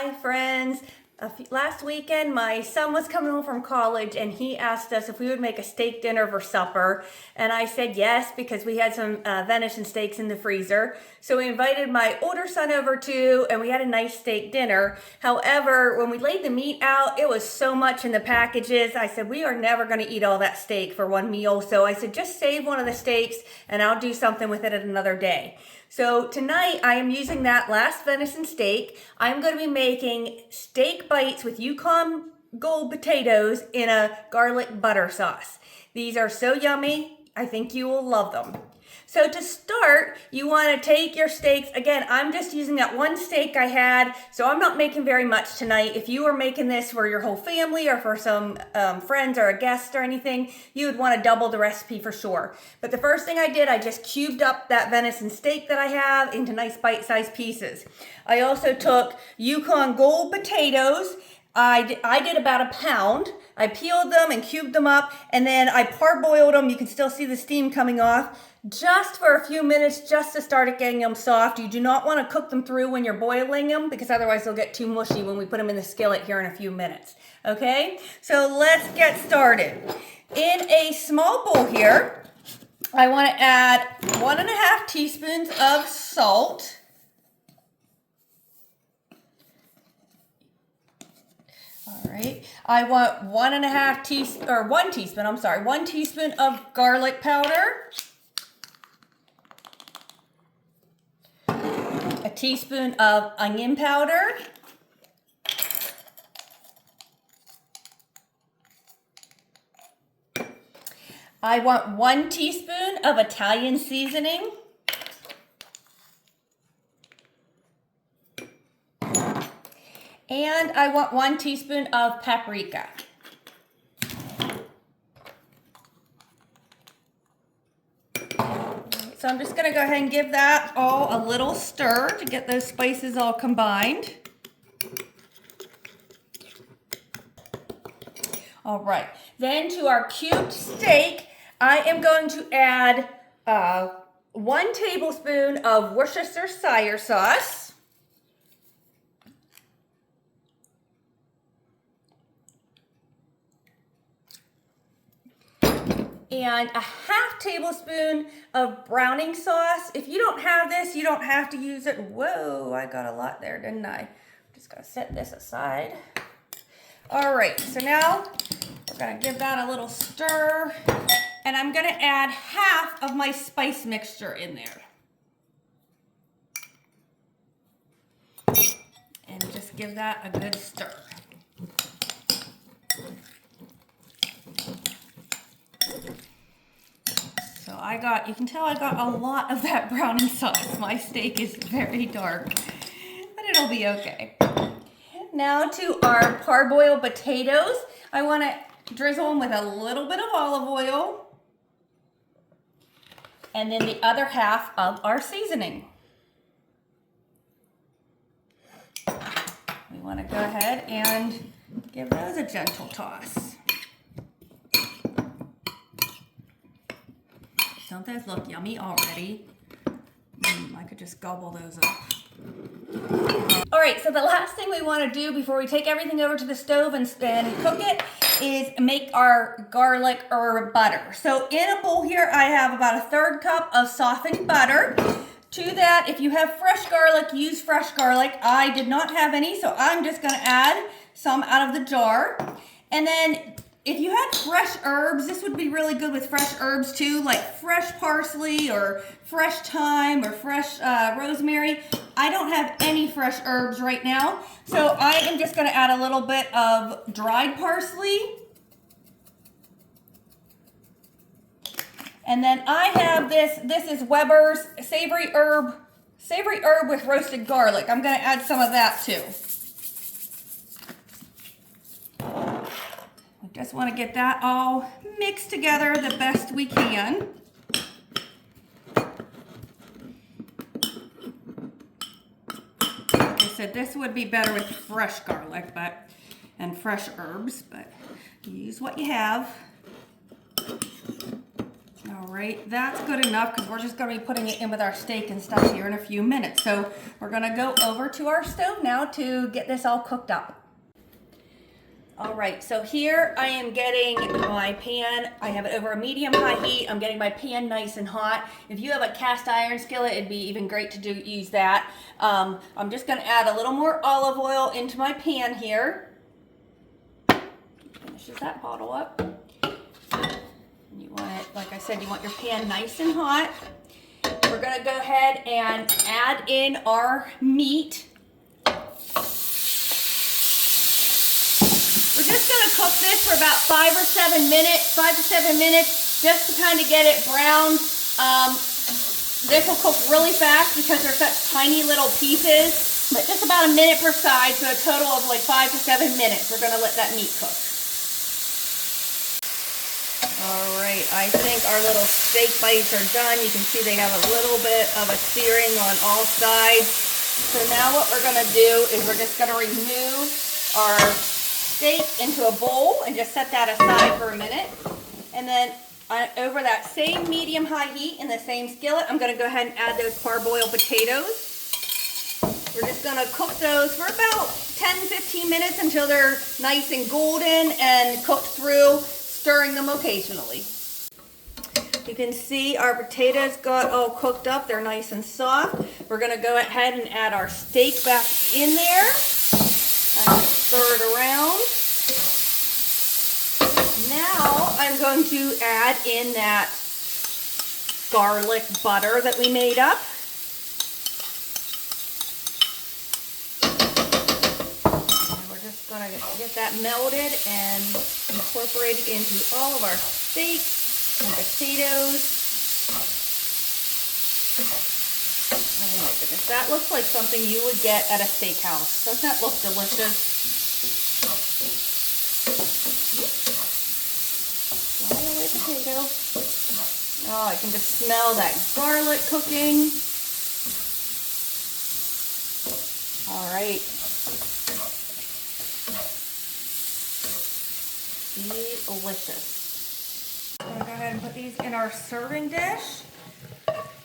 Hi friends. Last weekend my son was coming home from college and he asked us if we would make a steak dinner for supper, and I said yes because we had some venison steaks in the freezer. So we invited my older son over too, and we had a nice steak dinner. However, when we laid the meat out, it was so much in the packages. I said we are never going to eat all that steak for one meal, so I said just save one of the steaks and I'll do something with it another day. So tonight I am using that last venison steak. I'm going to be making steak bites with Yukon Gold potatoes in a garlic butter sauce. These are so yummy. I think you will love them. So to start, you want to take your steaks. Again, I'm just using that one steak I had, so I'm not making very much tonight. If you were making this for your whole family or for some friends or a guest or anything, you would want to double the recipe for sure. But the first thing I did, I just cubed up that venison steak that I have into nice bite-sized pieces. I also took Yukon Gold potatoes. I did about a pound. I peeled them and cubed them up, and then I parboiled them. You can still see the steam coming off just for a few minutes, just to start getting them soft. You do not want to cook them through when you're boiling them, because otherwise they'll get too mushy when we put them in the skillet here in a few minutes. Okay, so let's get started. In a small bowl here, I want to add 1.5 teaspoons of salt. All right, I want 1 teaspoon of garlic powder, a teaspoon of onion powder, I want 1 teaspoon of Italian seasoning, and I want 1 teaspoon of paprika. So I'm just gonna go ahead and give that all a little stir to get those spices all combined. All right, then to our cubed steak, I am going to add 1 tablespoon of Worcestershire sauce. And a 1/2 tablespoon of browning sauce. If you don't have this, you don't have to use it. Whoa, I got a lot there, didn't I? I'm just gonna set this aside. All right, so now we're gonna give that a little stir, and I'm gonna add 1/2 of my spice mixture in there. And just give that a good stir. So you can tell I got a lot of that browning sauce. My steak is very dark, but it'll be okay. Now to our parboiled potatoes. I want to drizzle them with a little bit of olive oil, and then the other 1/2 of our seasoning. We want to go ahead and give those a gentle toss. Don't those look yummy already? I could just gobble those up. All right, so the last thing we want to do before we take everything over to the stove and cook it is make our garlic herb butter. So in a bowl here, I have about a 1/3 cup of softened butter. To that, if you have fresh garlic, use fresh garlic. I did not have any, so I'm just going to add some out of the jar. And then if you had fresh herbs, this would be really good with fresh herbs too, like fresh parsley or fresh thyme or fresh rosemary. I don't have any fresh herbs right now, so I am just going to add a little bit of dried parsley. And then I have this is Weber's savory herb with roasted garlic. I'm going to add some of that too. Just want to get that all mixed together the best we can. Like I said, this would be better with fresh garlic and fresh herbs, but use what you have. All right, that's good enough because we're just going to be putting it in with our steak and stuff here in a few minutes. So we're going to go over to our stove now to get this all cooked up. All right, so here I am getting my pan. I have it over a medium-high heat. I'm getting my pan nice and hot. If you have a cast iron skillet, it'd be even great to use that. I'm just going to add a little more olive oil into my pan here. Finishes that bottle up. You want it, like I said, you want your pan nice and hot. We're going to go ahead and add in our meat. We're just going to cook this for about 5 to 7 minutes, just to kind of get it browned. This will cook really fast because they're such tiny little pieces, but just about a minute per side, so a total of like 5 to 7 minutes. We're going to let that meat cook. All right, I think our little steak bites are done. You can see they have a little bit of a searing on all sides. So now what we're going to do is we're just going to remove our steak into a bowl and just set that aside for a minute. And then over that same medium-high heat in the same skillet, I'm going to go ahead and add those parboiled potatoes. We're just going to cook those for about 10-15 minutes until they're nice and golden and cooked through, stirring them occasionally. You can see our potatoes got all cooked up. They're nice and soft. We're going to go ahead and add our steak back in there. Kind of stir it around. Now I'm going to add in that garlic butter that we made up. And we're just going to get that melted and incorporated into all of our steak and potatoes. Oh my goodness, that looks like something you would get at a steakhouse. Doesn't that look delicious? Fly away potato. Oh, I can just smell that garlic cooking. All right. Delicious. I'm gonna go ahead and put these in our serving dish.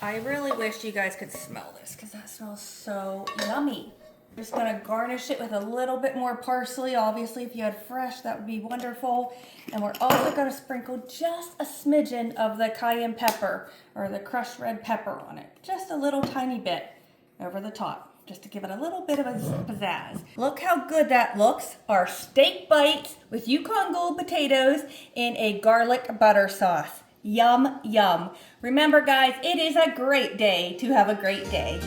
I really wish you guys could smell this because that smells so yummy. I'm just going to garnish it with a little bit more parsley. Obviously, if you had fresh, that would be wonderful. And we're also going to sprinkle just a smidgen of the cayenne pepper or the crushed red pepper on it. Just a little tiny bit over the top, just to give it a little bit of a pizzazz. Look how good that looks. Our steak bites with Yukon Gold potatoes in a garlic butter sauce. Yum, yum. Remember, guys, it is a great day to have a great day.